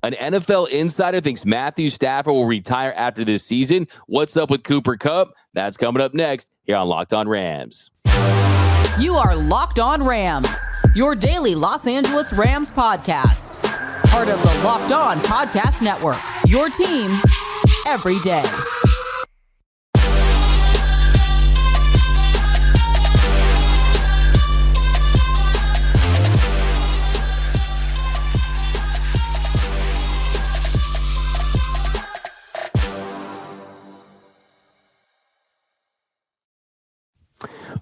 An NFL insider thinks Matthew Stafford will retire after this season. What's up with Cooper Kupp? That's coming up next here on Locked On Rams. You are Locked On Rams, your daily Los Angeles Rams podcast. Part of the Locked On Podcast Network, your team every day.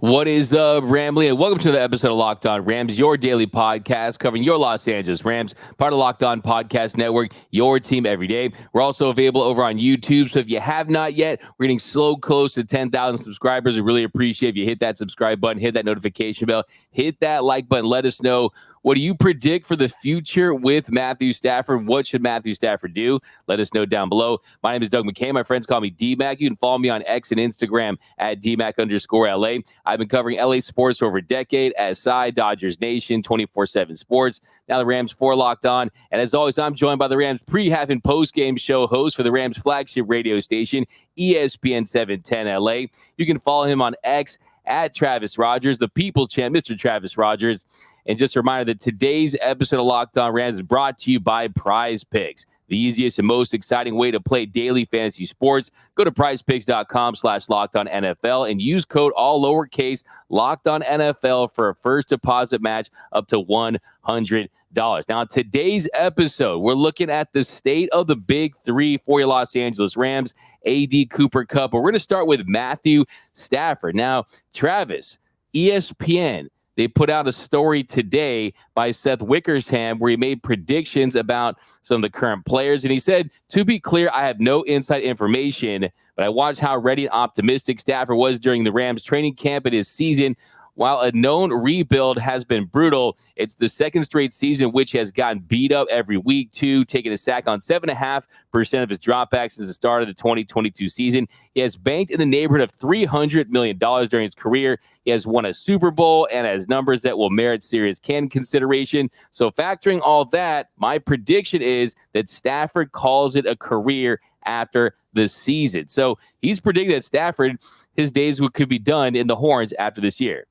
What is up, Rambley? And welcome to the episode of Locked On Rams, your daily podcast covering your Los Angeles Rams, part of Locked On Podcast Network, your team every day. We're also available over on YouTube, so if you have not yet, we're getting close to 10,000 subscribers. We really appreciate if you hit that subscribe button, hit that notification bell, hit that like button. Let us know, what do you predict for the future with Matthew Stafford? What should Matthew Stafford do? Let us know down below. My name is Doug McKay. My friends call me D-Mac. You can follow me on X and Instagram at DMac_LA. I've been covering LA sports for over a decade. SI, Dodgers Nation, 24/7 Sports. Now the Rams for Locked On. And as always, I'm joined by the Rams pre-half and post-game show host for the Rams flagship radio station, ESPN 710 LA. You can follow him on X at Travis Rogers, the People Champ, Mr. Travis Rogers. And just a reminder that today's episode of Locked On Rams is brought to you by PrizePicks, the easiest and most exciting way to play daily fantasy sports. Go to prizepicks.com/LockedOnNFL and use code all lowercase LockedOnNFL for a first deposit match up to $100. Now, in today's episode, we're looking at the state of the big three for your Los Angeles Rams, AD Cooper Kupp. But we're going to start with Matthew Stafford. Now, Travis, ESPN, they put out a story today by Seth Wickersham where he made predictions about some of the current players. And he said, to be clear, I have no inside information, but I watched how ready and optimistic Stafford was during the Rams training camp in his season. While a known rebuild has been brutal, it's the second straight season which has gotten beat up every week, too, taking a sack on 7.5% of his dropbacks since the start of the 2022 season. He has banked in the neighborhood of $300 million during his career. He has won a Super Bowl and has numbers that will merit serious consideration. So factoring all that, my prediction is that Stafford calls it a career after the season. So he's predicting that Stafford, his days could be done in the horns after this year.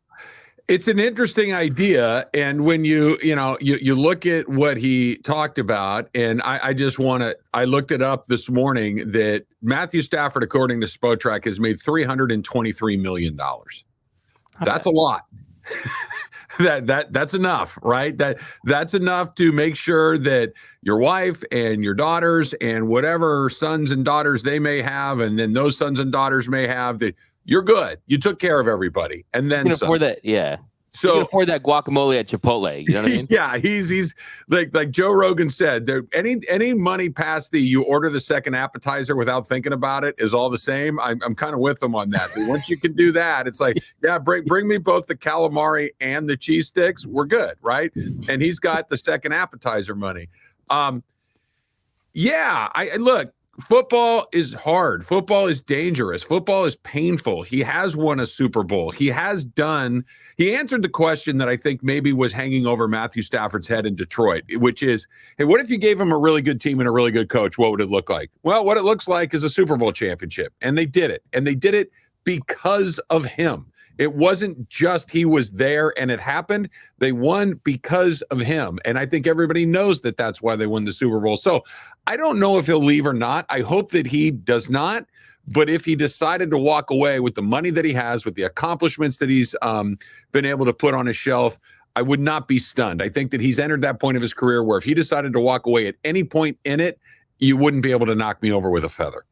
It's an interesting idea, and when you look at what he talked about, and I looked it up this morning that Matthew Stafford, according to Spotrac, has made $323 million. That's a lot. That's enough, right? That's enough to make sure that your wife and your daughters and whatever sons and daughters they may have, and then those sons and daughters may have, that you're good. You took care of everybody, and then you can afford that. Yeah. So you can afford that guacamole at Chipotle. You know what I mean? Yeah, he's like Joe Rogan said. There, any money past you order the second appetizer without thinking about it is all the same. I'm kind of with him on that. But once you can do that, it's like, yeah, bring me both the calamari and the cheese sticks. We're good, right? And he's got the second appetizer money. Yeah, I look. Football is hard. Football is dangerous. Football is painful. He has won a Super Bowl. He answered the question that I think maybe was hanging over Matthew Stafford's head in Detroit, which is, hey, what if you gave him a really good team and a really good coach? What would it look like? Well, what it looks like is a Super Bowl championship. And they did it. And they did it because of him. It wasn't just he was there and it happened. They won because of him. And I think everybody knows that that's why they won the Super Bowl. So I don't know if he'll leave or not. I hope that he does not. But if he decided to walk away with the money that he has, with the accomplishments that he's been able to put on his shelf, I would not be stunned. I think that he's entered that point of his career where if he decided to walk away at any point in it, you wouldn't be able to knock me over with a feather.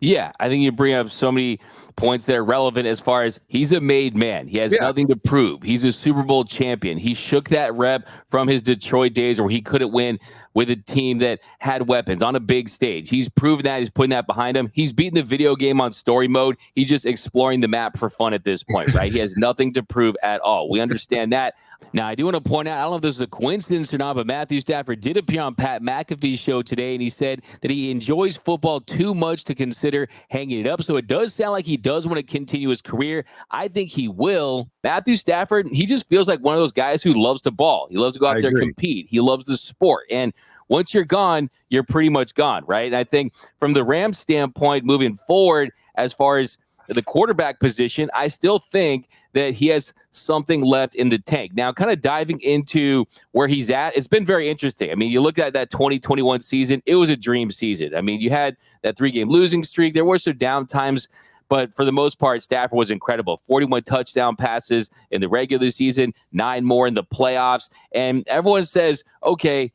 Yeah, I think you bring up so many points that are relevant as far as he's a made man. He has nothing to prove. He's a Super Bowl champion. He shook that rep from his Detroit days where he couldn't win with a team that had weapons on a big stage. He's proven that. He's putting that behind him. He's beating the video game on story mode. He's just exploring the map for fun at this point, right? He has nothing to prove at all. We understand that. Now, I do want to point out, I don't know if this is a coincidence or not, but Matthew Stafford did appear on Pat McAfee's show today, and he said that he enjoys football too much to consider hanging it up. So it does sound like he does want to continue his career. I think he will. Matthew Stafford, he just feels like one of those guys who loves to ball. He loves to go out there and compete. He loves the sport. And once you're gone, you're pretty much gone, right? And I think from the Rams standpoint, moving forward, as far as the quarterback position, I still think that he has something left in the tank. Now, kind of diving into where he's at, it's been very interesting. I mean, you look at that 2021 season, it was a dream season. I mean, you had that 3-game losing streak. There were some down times, but for the most part, Stafford was incredible. 41 touchdown passes in the regular season, 9 more in the playoffs. And everyone says, okay,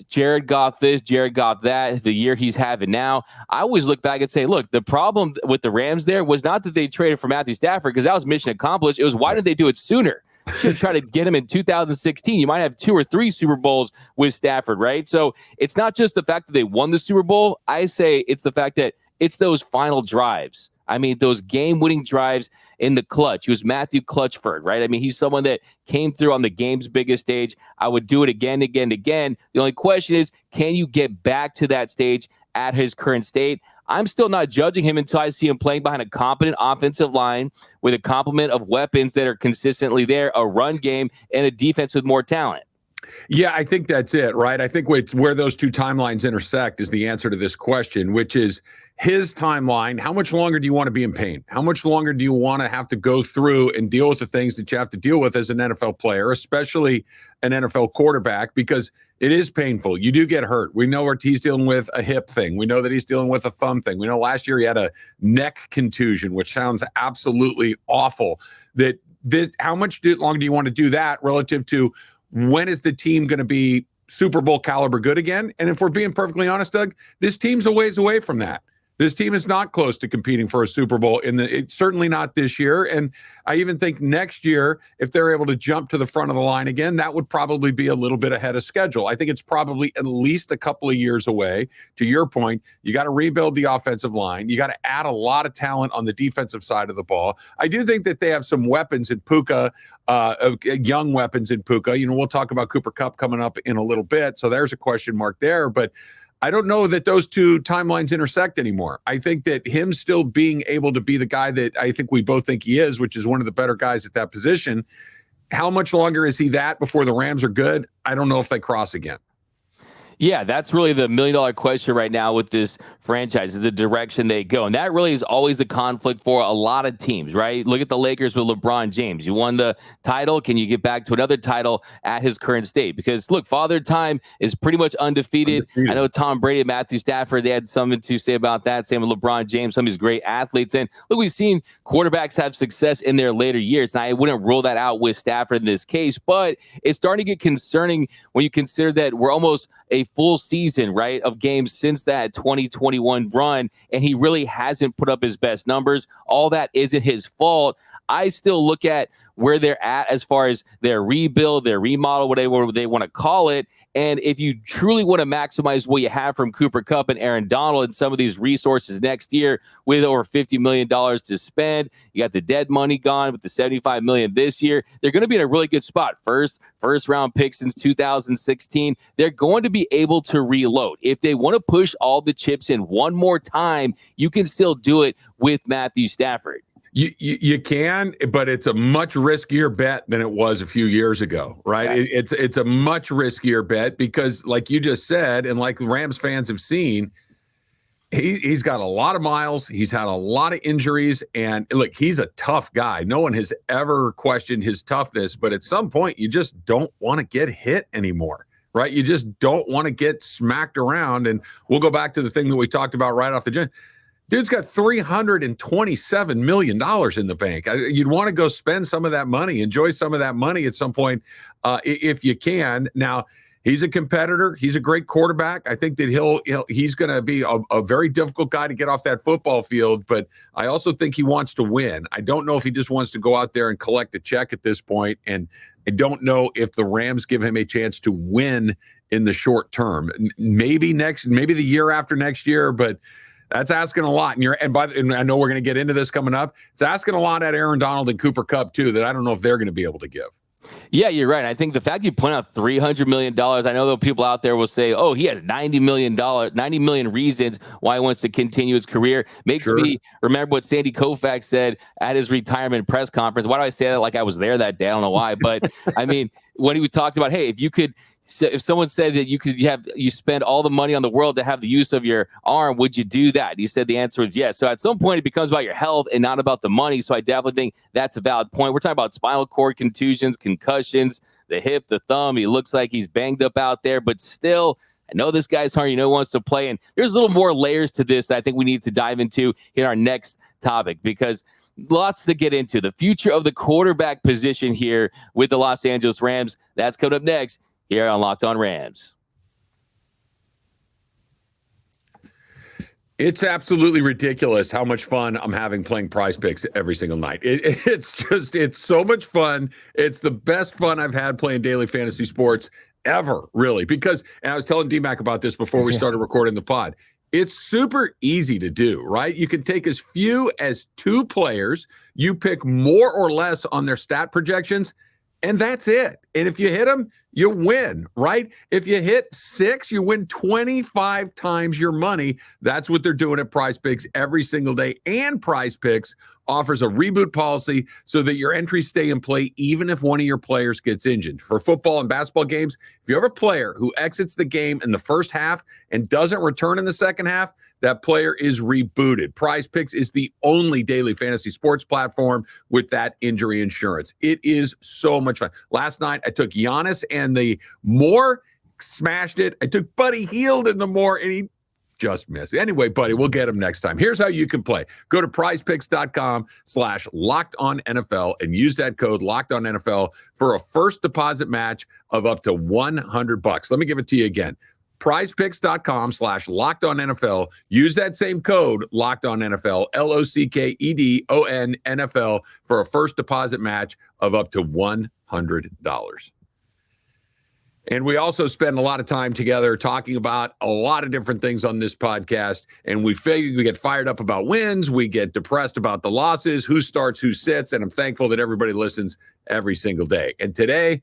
Jared got this, Jared got that, the year he's having now. I always look back and say, look, the problem with the Rams there was not that they traded for Matthew Stafford, because that was mission accomplished. It was, why didn't they do it sooner? Should have tried to get him in 2016. You might have 2 or 3 Super Bowls with Stafford, right? So it's not just the fact that they won the Super Bowl. I say it's the fact that it's those final drives. I mean, those game-winning drives in the clutch. He was Matthew Clutchford, right? I mean, he's someone that came through on the game's biggest stage. I would do it again. The only question is, can you get back to that stage at his current state? I'm still not judging him until I see him playing behind a competent offensive line with a complement of weapons that are consistently there, a run game, and a defense with more talent. Yeah, I think that's it, right? I think it's where those two timelines intersect is the answer to this question, which is his timeline. How much longer do you want to be in pain? How much longer do you want to have to go through and deal with the things that you have to deal with as an NFL player, especially an NFL quarterback, because it is painful. You do get hurt. We know he's dealing with a hip thing. We know that he's dealing with a thumb thing. We know last year he had a neck contusion, which sounds absolutely awful. How much longer do you want to do that relative to when is the team going to be Super Bowl caliber good again? And if we're being perfectly honest, Doug, this team's a ways away from that. This team is not close to competing for a Super Bowl it's certainly not this year. And I even think next year, if they're able to jump to the front of the line again, that would probably be a little bit ahead of schedule. I think it's probably at least a couple of years away. To your point, you got to rebuild the offensive line. You got to add a lot of talent on the defensive side of the ball. I do think that they have some weapons in Puka, young weapons in Puka. You know, we'll talk about Cooper Kupp coming up in a little bit. So there's a question mark there. But I don't know that those two timelines intersect anymore. I think that him still being able to be the guy that I think we both think he is, which is one of the better guys at that position, how much longer is he that before the Rams are good? I don't know if they cross again. Yeah, that's really the $1 million question right now with this franchise, is the direction they go. And that really is always the conflict for a lot of teams, right? Look at the Lakers with LeBron James. You won the title. Can you get back to another title at his current state? Because, look, Father Time is pretty much undefeated. I know Tom Brady and Matthew Stafford, they had something to say about that. Same with LeBron James, some of these great athletes. And, look, we've seen quarterbacks have success in their later years. And I wouldn't rule that out with Stafford in this case. But it's starting to get concerning when you consider that we're almost a full season, right, of games since that 2021 run, and he really hasn't put up his best numbers. All that isn't his fault. I still look at where they're at as far as their rebuild, their remodel, whatever they want to call it. And if you truly want to maximize what you have from Cooper Kupp and Aaron Donald and some of these resources next year with over $50 million to spend, you got the dead money gone with the $75 million this year, they're going to be in a really good spot. First round pick since 2016. They're going to be able to reload. If they want to push all the chips in one more time, you can still do it with Matthew Stafford. You can, but it's a much riskier bet than it was a few years ago, right? Yeah. It's a much riskier bet because, like you just said, and like the Rams fans have seen, he's got a lot of miles. He's had a lot of injuries, and look, he's a tough guy. No one has ever questioned his toughness, but at some point, you just don't want to get hit anymore, right? You just don't want to get smacked around. And we'll go back to the thing that we talked about right off the jump. Dude's got $327 million in the bank. You'd want to go spend some of that money, enjoy some of that money at some point if you can. Now, he's a competitor. He's a great quarterback. I think that he's going to be a very difficult guy to get off that football field, but I also think he wants to win. I don't know if he just wants to go out there and collect a check at this point, and I don't know if the Rams give him a chance to win in the short term. Maybe the year after next year, but that's asking a lot. And I know we're going to get into this coming up. It's asking a lot at Aaron Donald and Cooper Kupp too, that I don't know if they're going to be able to give. Yeah, you're right. I think the fact you point out $300 million, I know that people out there will say, oh, he has $90 million reasons why he wants to continue his career. Makes me remember what Sandy Koufax said at his retirement press conference. Why do I say that like I was there that day? I don't know why. But I mean, when he talked about, hey, if you could So if someone said that you spend all the money on the world to have the use of your arm, would you do that? You said the answer is yes. So at some point, it becomes about your health and not about the money. So I definitely think that's a valid point. We're talking about spinal cord contusions, concussions, the hip, the thumb. He looks like he's banged up out there, but still, I know this guy's hard. Wants to play. And there's a little more layers to this that I think we need to dive into in our next topic, because lots to get into. The future of the quarterback position here with the Los Angeles Rams. That's coming up next here on Locked On Rams. It's absolutely ridiculous how much fun I'm having playing PrizePicks every single night. It's so much fun. It's the best fun I've had playing daily fantasy sports ever, really. Because, and I was telling D-Mac about this before we started recording the pod, it's super easy to do, right? You can take as few as 2 players, you pick more or less on their stat projections, and that's it. And if you hit them, you win, right? If you hit 6, you win 25 times your money. That's what they're doing at PrizePicks every single day. And PrizePicks offers a reboot policy so that your entries stay in play even if one of your players gets injured. For football and basketball games, if you have a player who exits the game in the first half and doesn't return in the second half, that player is rebooted. PrizePicks is the only daily fantasy sports platform with that injury insurance. It is so much fun. Last night, I took Giannis and the Moore, smashed it. I took Buddy Hield in the Moore, and he just missed. Anyway, buddy, we'll get him next time. Here's how you can play. Go to prizepicks.com/LockedOnNFL and use that code LockedOnNFL for a first deposit match of up to $100. Let me give it to you again. PrizePicks.com/LockedOnNFL. Use that same code LockedOnNFL, LOCKEDONNFL, for a first deposit match of up to $100. And we also spend a lot of time together talking about a lot of different things on this podcast. And we get fired up about wins. We get depressed about the losses, who starts, who sits. And I'm thankful that everybody listens every single day. And today,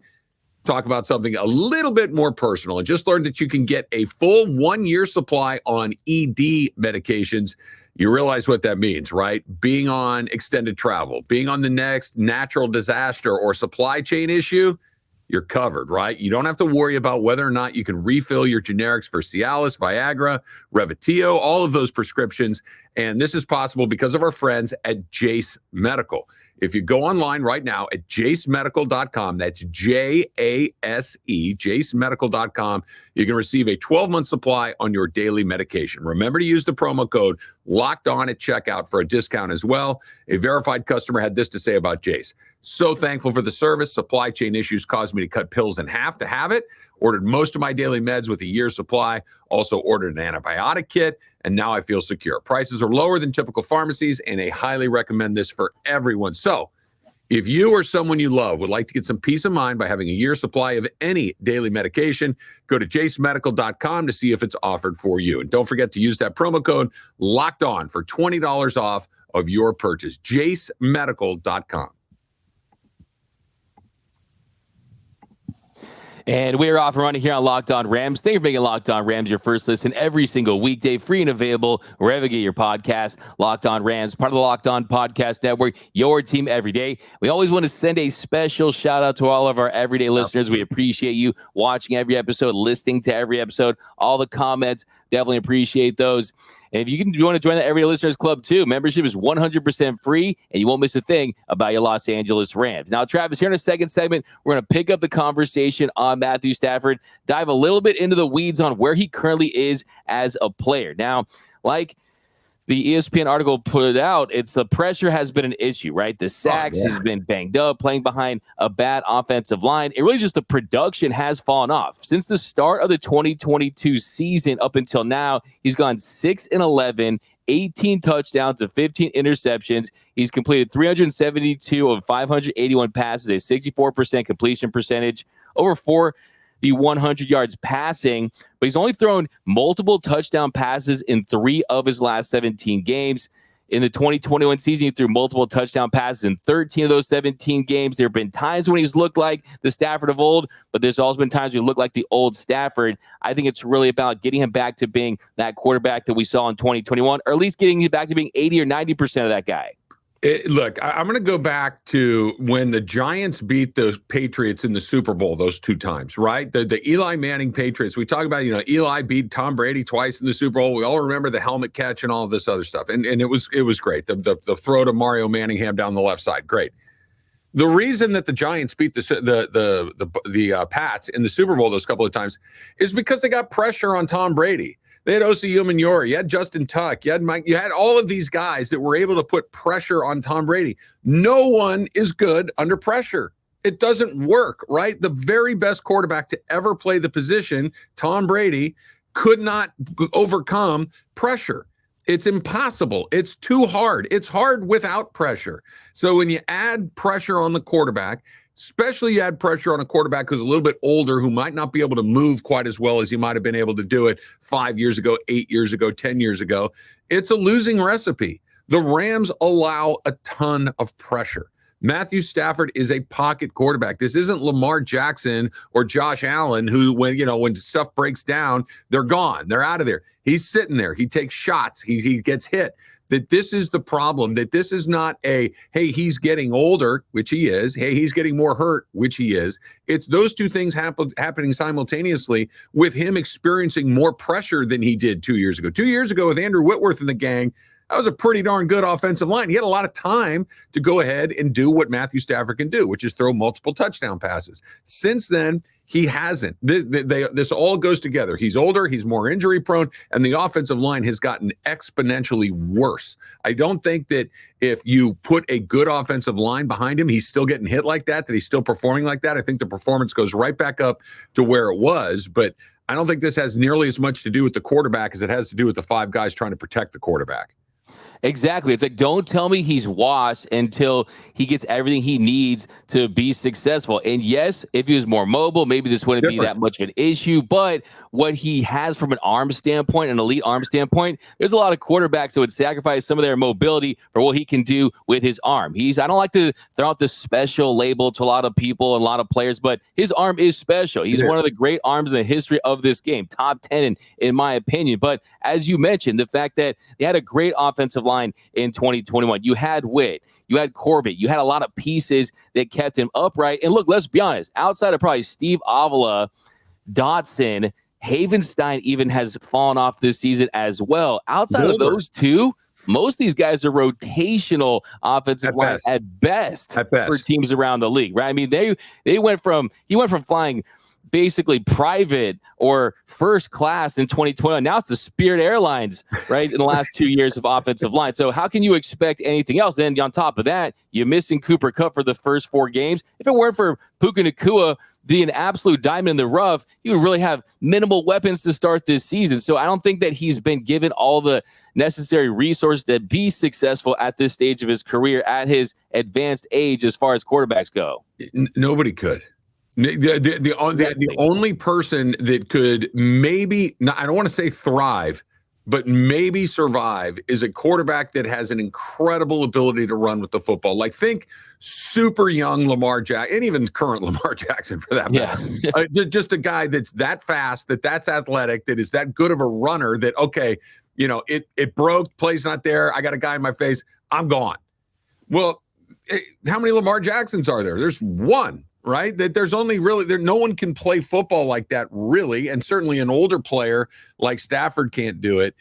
talk about something a little bit more personal. I just learned that you can get a full 1-year supply on ED medications. You realize what that means, right? Being on extended travel, being on the next natural disaster or supply chain issue, you're covered, right? You don't have to worry about whether or not you can refill your generics for Cialis, Viagra, Revitio, all of those prescriptions. And this is possible because of our friends at Jace Medical. If you go online right now at jacemedical.com, that's J-A-S-E, jacemedical.com, you can receive a 12-month supply on your daily medication. Remember to use the promo code LOCKEDON at checkout for a discount as well. A verified customer had this to say about Jace. So thankful for the service. Supply chain issues caused me to cut pills in half to have it. Ordered most of my daily meds with a year's supply. Also ordered an antibiotic kit, and now I feel secure. Prices are lower than typical pharmacies, and I highly recommend this for everyone. So if you or someone you love would like to get some peace of mind by having a year's supply of any daily medication, go to jacemedical.com to see if it's offered for you. And don't forget to use that promo code LOCKEDON for $20 off of your purchase. jacemedical.com. And we're off and running here on Locked On Rams. Thank you for making Locked On Rams your first listen every single weekday, free and available wherever you get your podcast. Locked On Rams, part of the Locked On Podcast Network, your team every day. We always want to send a special shout out to all of our everyday listeners. We appreciate you watching every episode, listening to every episode, all the comments. Definitely appreciate those. And if you want to join the Everyday Listeners Club too, membership is 100% free, and you won't miss a thing about your Los Angeles Rams. Now, Travis, here in a second segment, we're going to pick up the conversation on Matthew Stafford, dive a little bit into the weeds on where he currently is as a player. Now, like the ESPN article put out, it's the pressure has been an issue, right? The sacks has been banged up, playing behind a bad offensive line. It really just the production has fallen off. Since the start of the 2022 season up until now, he's gone 6-11, 18 touchdowns to 15 interceptions. He's completed 372 of 581 passes, a 64% completion percentage, over 100 yards passing, but he's only thrown multiple touchdown passes in 3 of his last 17 games. In the 2021 season, he threw multiple touchdown passes in 13 of those 17 games. There have been times when he's looked like the Stafford of old, but there's also been times when he looked like the old Stafford. I think it's really about getting him back to being that quarterback that we saw in 2021, or at least getting him back to being 80 or 90% of that guy. Look, I'm going to go back to when the Giants beat the Patriots in the Super Bowl those two times, right? The Eli Manning Patriots. We talk about, Eli beat Tom Brady twice in the Super Bowl. We all remember the helmet catch and all of this other stuff. And it was great. The throw to Mario Manningham down the left side. Great. The reason that the Giants beat the Pats in the Super Bowl those couple of times is because they got pressure on Tom Brady. They had Osi Umenyiora, you had Justin Tuck, you had Mike, you had all of these guys that were able to put pressure on Tom Brady. No one is good under pressure. It doesn't work, right? The very best quarterback to ever play the position, Tom Brady, could not overcome pressure. It's impossible. It's too hard. It's hard without pressure. So when you add pressure on the quarterback, especially you add pressure on a quarterback who's a little bit older, who might not be able to move quite as well as he might have been able to do it 5 years ago, 8 years ago, 10 years ago, it's a losing recipe. The Rams allow a ton of pressure. Matthew Stafford is a pocket quarterback. This isn't Lamar Jackson or Josh Allen, who, when stuff breaks down, they're gone. They're out of there. He's sitting there. He takes shots. He gets hit. That this is the problem, that this is not hey, he's getting older, which he is. Hey, he's getting more hurt, which he is. It's those two things happening simultaneously with him experiencing more pressure than he did 2 years ago. 2 years ago with Andrew Whitworth and the gang, that was a pretty darn good offensive line. He had a lot of time to go ahead and do what Matthew Stafford can do, which is throw multiple touchdown passes. Since then, he hasn't. This all goes together. He's older, he's more injury prone, and the offensive line has gotten exponentially worse. I don't think that if you put a good offensive line behind him, he's still getting hit like that he's still performing like that. I think the performance goes right back up to where it was, but I don't think this has nearly as much to do with the quarterback as it has to do with the five guys trying to protect the quarterback. Exactly. It's like, don't tell me he's washed until he gets everything he needs to be successful. And yes, if he was more mobile, maybe this wouldn't be that much of an issue. But what he has from an arm standpoint, an elite arm standpoint, there's a lot of quarterbacks that would sacrifice some of their mobility for what he can do with his arm. I don't like to throw out this special label to a lot of people and a lot of players, but his arm is special. He's one of the great arms in the history of this game, top 10 in my opinion. But as you mentioned, the fact that they had a great offensive line in 2021. You had Witt, you had Corbett, you had a lot of pieces that kept him upright. And look, let's be honest, outside of probably Steve Avila, Dotson, Havenstein even has fallen off this season as well. Outside of those two, most of these guys are rotational offensive line at best for teams around the league, right? I mean, he went from flying basically private or first class in 2020. Now it's the Spirit Airlines, right, in the last 2 years of offensive line. So how can you expect anything else? Then on top of that, you're missing Cooper Kupp for the first 4 games. If it weren't for Puka Nacua being an absolute diamond in the rough, you would really have minimal weapons to start this season. So I don't think that he's been given all the necessary resources to be successful at this stage of his career at his advanced age as far as quarterbacks go. Nobody could. The only person that could maybe, I don't want to say thrive, but maybe survive is a quarterback that has an incredible ability to run with the football. Like, think super young Lamar Jackson, and even current Lamar Jackson for that matter. Just a guy that's that fast, that's athletic, that is that good of a runner that, okay, it broke, play's not there, I got a guy in my face, I'm gone. Well, how many Lamar Jacksons are there? There's one. Right? That there's only really no one can play football like that, really, and certainly an older player like Stafford can't do it.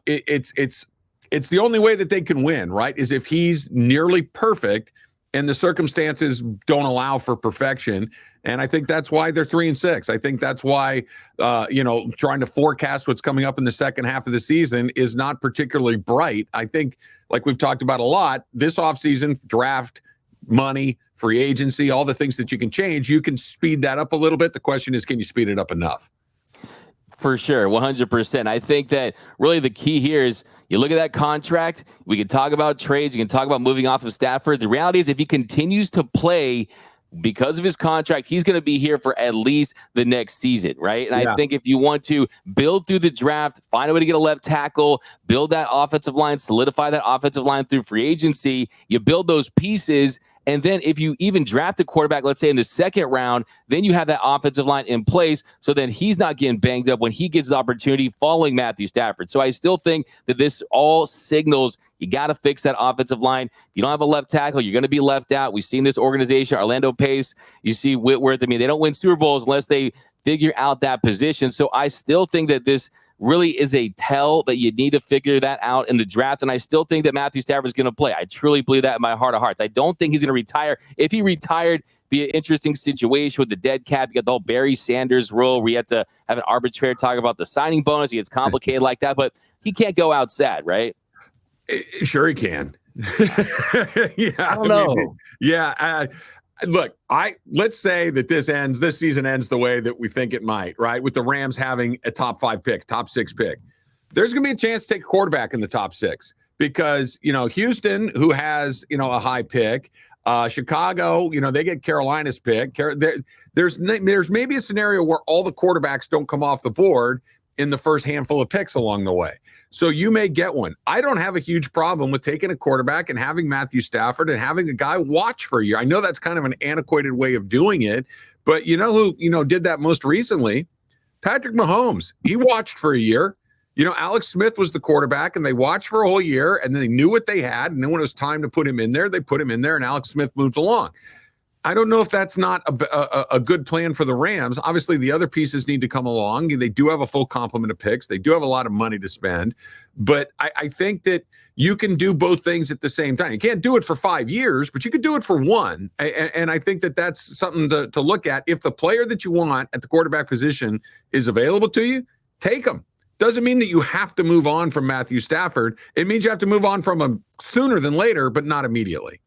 It's the only way that they can win, right? Is if he's nearly perfect and the circumstances don't allow for perfection. And I think that's why they're 3-6. I think that's why trying to forecast what's coming up in the second half of the season is not particularly bright. I think, like we've talked about a lot, this offseason, draft, money, free agency, all the things that you can change, you can speed that up a little bit. The question is, can you speed it up enough? For sure, 100%. I think that really the key here is you look at that contract. We can talk about trades. You can talk about moving off of Stafford. The reality is if he continues to play because of his contract, he's going to be here for at least the next season, right? And I think if you want to build through the draft, find a way to get a left tackle, build that offensive line, solidify that offensive line through free agency, you build those pieces. And then if you even draft a quarterback, let's say in the second round, then you have that offensive line in place. So then he's not getting banged up when he gets his opportunity following Matthew Stafford. So I still think that this all signals you got to fix that offensive line. If you don't have a left tackle, you're going to be left out. We've seen this organization, Orlando Pace, you see Whitworth. I mean, they don't win Super Bowls unless they figure out that position. So I still think that this really is a tell that you need to figure that out in the draft. And I still think that Matthew Stafford is going to play. I truly believe that in my heart of hearts. I don't think he's going to retire. If he retired, be an interesting situation with the dead cap. You got the whole Barry Sanders rule where you have to have an arbitrator talk about the signing bonus. It gets complicated like that, but he can't go out sad, right? Sure he can. Yeah, I don't know. Look, let's say that this season ends the way that we think it might, right? With the Rams having a top 5 pick, top 6 pick. There's going to be a chance to take a quarterback in the top 6 because, Houston, who has, a high pick, Chicago, they get Carolina's pick. There's maybe a scenario where all the quarterbacks don't come off the board in the first handful of picks along the way. So you may get one. I don't have a huge problem with taking a quarterback and having Matthew Stafford and having a guy watch for a year. I know that's kind of an antiquated way of doing it, but you know who, did that most recently? Patrick Mahomes. He watched for a year. Alex Smith was the quarterback and they watched for a whole year and then they knew what they had. And then when it was time to put him in there, they put him in there and Alex Smith moved along. I don't know if that's not a good plan for the Rams. Obviously, the other pieces need to come along. They do have a full complement of picks. They do have a lot of money to spend. But I think that you can do both things at the same time. You can't do it for 5 years, but you could do it for one. And I think that that's something to look at. If the player that you want at the quarterback position is available to you, take him. Doesn't mean that you have to move on from Matthew Stafford. It means you have to move on from him sooner than later, but not immediately.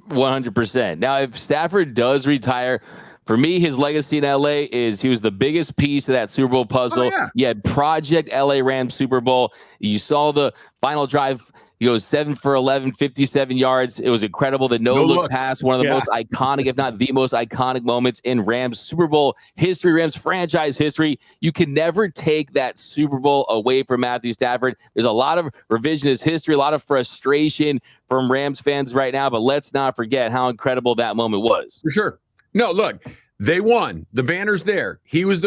100%. Now, if Stafford does retire, for me, his legacy in LA is he was the biggest piece of that Super Bowl puzzle. Oh, yeah. You had Project LA Rams Super Bowl. You saw the final drive. He goes 7 for 11, 57 yards. It was incredible. The no-look pass, one of the most iconic, if not the most iconic moments in Rams Super Bowl history, Rams franchise history. You can never take that Super Bowl away from Matthew Stafford. There's a lot of revisionist history, a lot of frustration from Rams fans right now, but let's not forget how incredible that moment was. For sure. No, look, they won. The banner's there. He was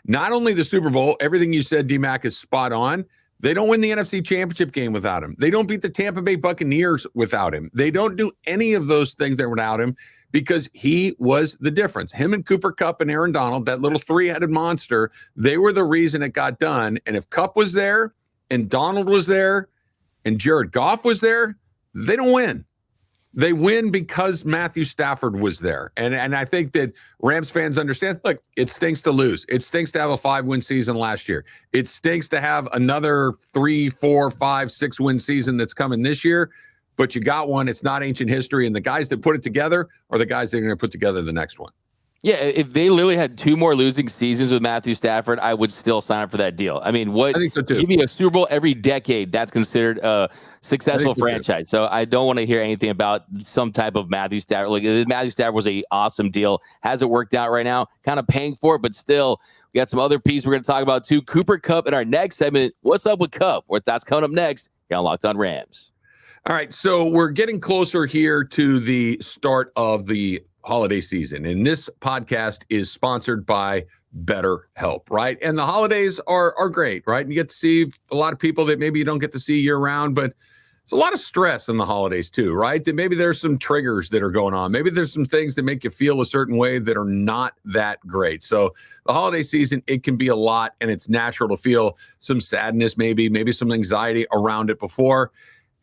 not only the Super Bowl, everything you said, D-Mac, is spot on. They don't win the NFC Championship game without him. They don't beat the Tampa Bay Buccaneers without him. They don't do any of those things there without him because he was the difference. Him and Cooper Kupp and Aaron Donald, that little three-headed monster, they were the reason it got done. And if Kupp was there and Donald was there and Jared Goff was there, they don't win. They win because Matthew Stafford was there. And I think that Rams fans understand, look, it stinks to lose. It stinks to have a 5-win season last year. It stinks to have another 3, 4, 5, 6-win season that's coming this year. But you got one. It's not ancient history. And the guys that put it together are the guys that are going to put together the next one. Yeah, if they literally had 2 more losing seasons with Matthew Stafford, I would still sign up for that deal. I mean, I think so too. Give me a Super Bowl every decade. That's considered a successful franchise. So I don't want to hear anything about some type of Matthew Stafford. Like, Matthew Stafford was an awesome deal. Hasn't worked out right now. Kind of paying for it, but still, we got some other pieces we're going to talk about too. Cooper Kupp in our next segment. What's up with Kupp? That's coming up next. You're on Locked On Rams. All right, so we're getting closer here to the start of the holiday season, and this podcast is sponsored by BetterHelp, right? And the holidays are great, right? And you get to see a lot of people that maybe you don't get to see year round, but it's a lot of stress in the holidays too, right? That maybe there's some triggers that are going on. Maybe there's some things that make you feel a certain way that are not that great. So the holiday season, it can be a lot, and it's natural to feel some sadness, maybe some anxiety around it before.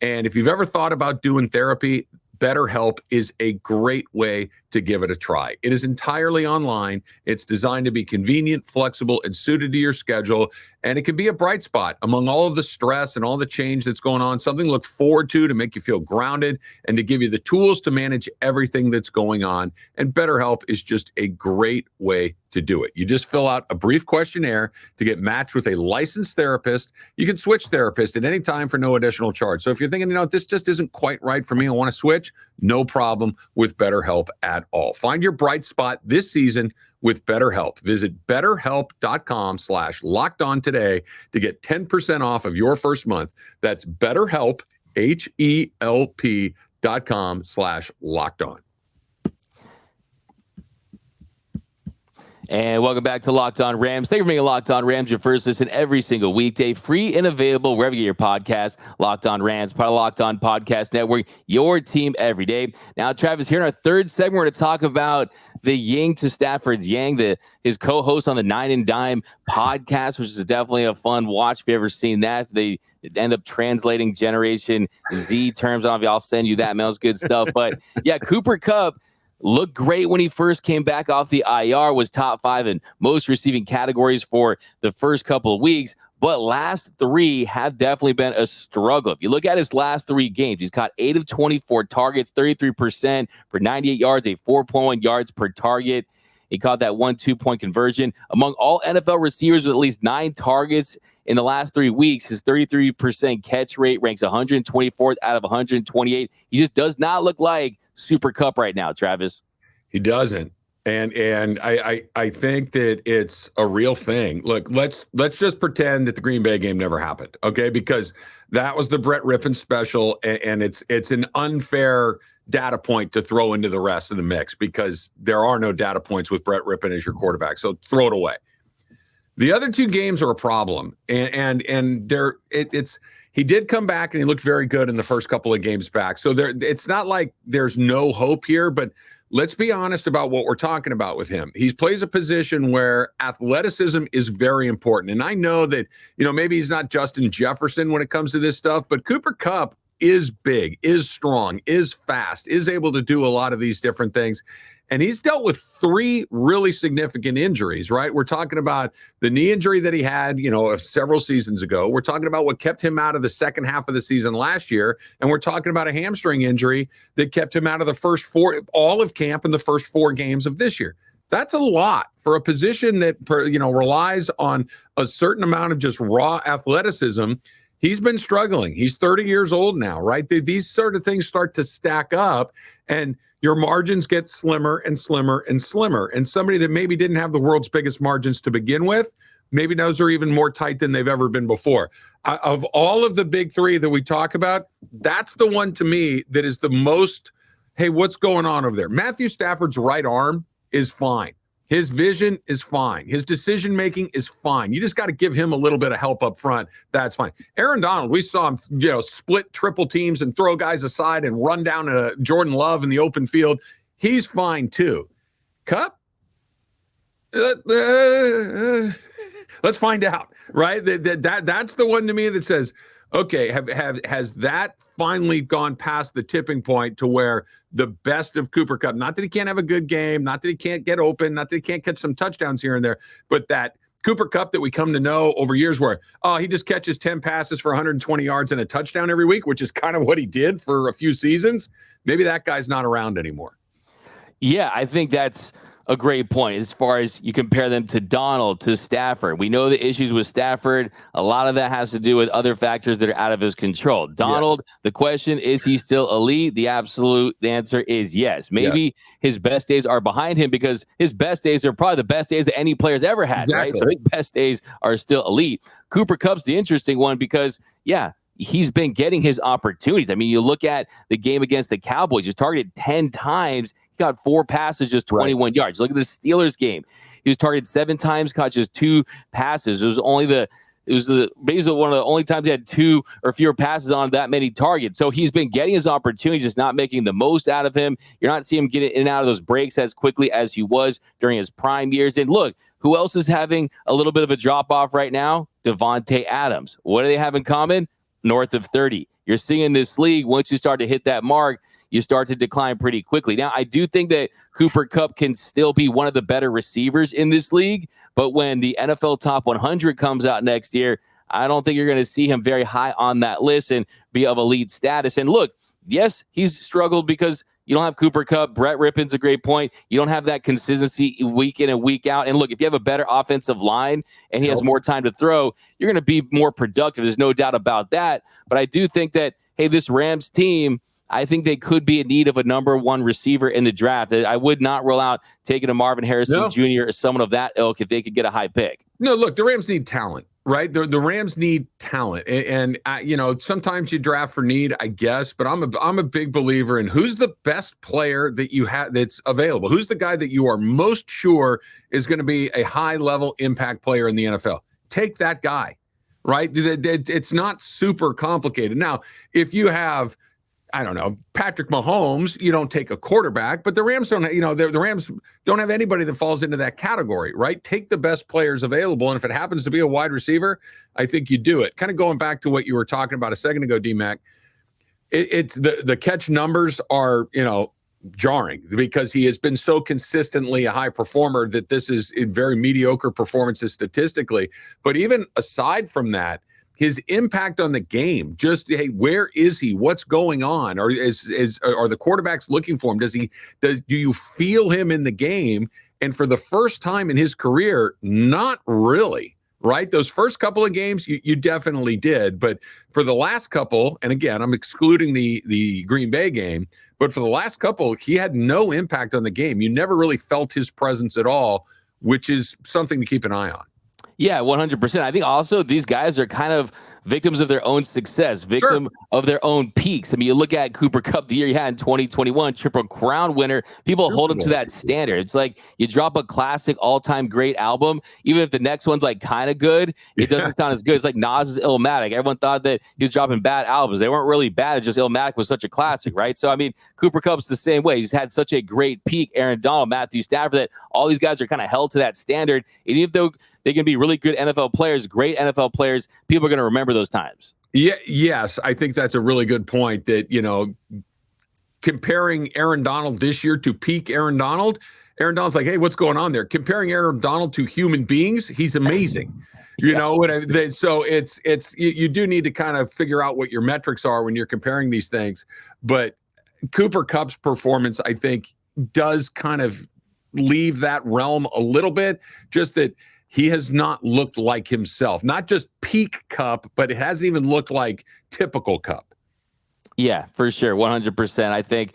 And if you've ever thought about doing therapy, BetterHelp is a great way to give it a try. It is entirely online. It's designed to be convenient, flexible, and suited to your schedule. And it can be a bright spot among all of the stress and all the change that's going on, something to look forward to make you feel grounded and to give you the tools to manage everything that's going on. And BetterHelp is just a great way to do it. You just fill out a brief questionnaire to get matched with a licensed therapist. You can switch therapists at any time for no additional charge. So if you're thinking, this just isn't quite right for me, I want to switch, no problem with BetterHelp at all. Find your bright spot this season with BetterHelp. Visit BetterHelp.com/lockedon today to get 10% off of your first month. That's BetterHelp, betterhelp.com/lockedon. And welcome back to Locked On Rams. Thank you for making Locked On Rams your first listen every single weekday, free and available wherever you get your podcasts. Locked On Rams, part of Locked On Podcast Network, your team every day. Now, Travis, here in our third segment, we're going to talk about the Ying to Stafford's Yang, his co-host on the Nine and Dime podcast, which is definitely a fun watch if you've ever seen that. They end up translating Generation Z terms. I don't know if y'all send you that, man. It's good stuff. But yeah, Cooper Kupp looked great when he first came back off the IR, was top 5 in most receiving categories for the first couple of weeks, but last 3 have definitely been a struggle. If you look at his last 3 games, he's caught 8 of 24 targets, 33% for 98 yards, a 4.1 yards per target. He caught that 1 2-point conversion. Among all NFL receivers with at least 9 targets in the last 3 weeks, his 33% catch rate ranks 124th out of 128. He just does not look like Super Kupp right now, Travis. He doesn't. And I think that it's a real thing. Look, let's just pretend that the Green Bay game never happened, okay? Because that was the Brett Rippon special, and it's an unfair data point to throw into the rest of the mix because there are no data points with Brett Rippon as your quarterback. So throw it away. The other 2 games are a problem, and it's he did come back and he looked very good in the first couple of games back. So it's not like there's no hope here, but let's be honest about what we're talking about with him. He plays a position where athleticism is very important. And I know that, maybe he's not Justin Jefferson when it comes to this stuff, but Cooper Kupp is big, is strong, is fast, is able to do a lot of these different things. And he's dealt with 3 really significant injuries, right? We're talking about the knee injury that he had, several seasons ago. We're talking about what kept him out of the second half of the season last year. And we're talking about a hamstring injury that kept him out of the first 4, all of camp in the first 4 games of this year. That's a lot for a position that, relies on a certain amount of just raw athleticism. He's been struggling. He's 30 years old now, right? These sort of things start to stack up, and your margins get slimmer and slimmer and slimmer. And somebody that maybe didn't have the world's biggest margins to begin with, maybe those are even more tight than they've ever been before. Of all of the big 3 that we talk about, that's the one to me that is the most, hey, what's going on over there? Matthew Stafford's right arm is fine. His vision is fine. His decision-making is fine. You just got to give him a little bit of help up front. That's fine. Aaron Donald, we saw him, split triple teams and throw guys aside and run down Jordan Love in the open field. He's fine too. Kupp? Let's find out, right? That's the one to me that says, okay, has that finally gone past the tipping point to where the best of Cooper Kupp, not that he can't have a good game, not that he can't get open, not that he can't catch some touchdowns here and there, but that Cooper Kupp that we come to know over years where, he just catches 10 passes for 120 yards and a touchdown every week, which is kind of what he did for a few seasons. Maybe that guy's not around anymore. Yeah, I think that's a great point as far as you compare them to Donald, to Stafford. We know the issues with Stafford. A lot of that has to do with other factors that are out of his control. Donald, yes. The question, is he still elite? The answer is yes. Maybe his best days are behind him because his best days are probably the best days that any player's ever had, exactly. Right? So his best days are still elite. Cooper Kupp's the interesting one because, he's been getting his opportunities. I mean, you look at the game against the Cowboys, he was targeted 10 times. He got 4 passes, just 21 yards. Look at the Steelers game. He was targeted 7 times, caught just 2 passes. It was basically one of the only times he had 2 or fewer passes on that many targets. So he's been getting his opportunities, just not making the most out of him. You're not seeing him get in and out of those breaks as quickly as he was during his prime years. And look, who else is having a little bit of a drop off right now? Devontae Adams. What do they have in common? North of 30. You're seeing in this league, once you start to hit that mark, you start to decline pretty quickly. Now, I do think that Cooper Kupp can still be one of the better receivers in this league, but when the NFL Top 100 comes out next year, I don't think you're going to see him very high on that list and be of elite status. And look, yes, he's struggled because you don't have Cooper Kupp. Brett Rippon's a great point. You don't have that consistency week in and week out. And look, if you have a better offensive line and he has more time to throw, you're going to be more productive. There's no doubt about that. But I do think that, hey, this Rams team, I think they could be in need of a number 1 receiver in the draft. I would not rule out taking a Marvin Harrison Jr. or someone of that ilk if they could get a high pick. No, look, the Rams need talent. right? The Rams need talent, and sometimes you draft for need, I guess. But I'm a big believer in who's the best player that you have that's available. Who's the guy that you are most sure is going to be a high level impact player in the NFL? Take that guy, right? It's not super complicated. Now, if you have, I don't know, Patrick Mahomes, you don't take a quarterback, but the Rams don't, the Rams don't have anybody that falls into that category, right? Take the best players available. And if it happens to be a wide receiver, I think you do it. Kind of going back to what you were talking about a second ago, D-Mac, it's the catch numbers are, jarring because he has been so consistently a high performer that this is very mediocre performances statistically. But even aside from that, his impact on the game, just, hey, where is he? What's going on? Or are the quarterbacks looking for him? Do you feel him in the game? And for the first time in his career, not really, right? Those first couple of games, you definitely did. But for the last couple, and again, I'm excluding the Green Bay game, but for the last couple, he had no impact on the game. You never really felt his presence at all, which is something to keep an eye on. Yeah, 100%. I think also these guys are kind of victims of their own success, victim of their own peaks. I mean, you look at Cooper Kupp, the year he had in 2021, Triple Crown winner. People hold him to that standard. It's like you drop a classic all-time great album, even if the next one's like kind of good, it doesn't sound as good. It's like Nas's Illmatic. Everyone thought that he was dropping bad albums. They weren't really bad. It's just Illmatic was such a classic, right? So, I mean, Cooper Kupp's the same way. He's had such a great peak. Aaron Donald, Matthew Stafford, that all these guys are kind of held to that standard. And even though they can be really good NFL players, great NFL players, people are going to remember those times. Yeah, yes, I think that's a really good point that, comparing Aaron Donald this year to peak Aaron Donald's like, hey, what's going on there? Comparing Aaron Donald to human beings, he's amazing. So you do need to kind of figure out what your metrics are when you're comparing these things. But Cooper Kupp's performance, I think, does kind of leave that realm a little bit, just that he has not looked like himself, not just peak Kupp, but it hasn't even looked like typical Kupp. Yeah, for sure. 100%. I think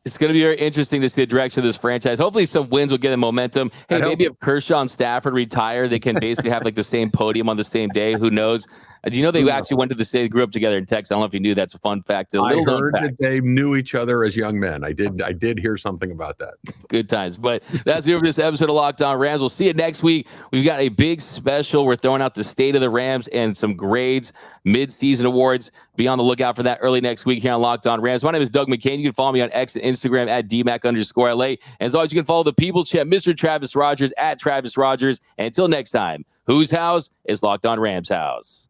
it's going to be very interesting to see the direction of this franchise. Hopefully some wins will get them momentum. Hey, maybe if Kershaw and Stafford retire, they can basically have like the same podium on the same day. Who knows? Do you know they actually went to the state, grew up together in Texas? I don't know if you knew. That's a fun fact. I heard that they knew each other as young men. I did hear something about that. Good times. But that's it for this episode of Locked On Rams. We'll see you next week. We've got a big special. We're throwing out the state of the Rams and some grades, mid-season awards. Be on the lookout for that early next week here on Locked On Rams. My name is Doug McCain. You can follow me on X and Instagram at DMAC_LA. And as always, you can follow the People Champ, Mr. Travis Rogers at Travis Rogers. And until next time, whose house is Locked On Rams house?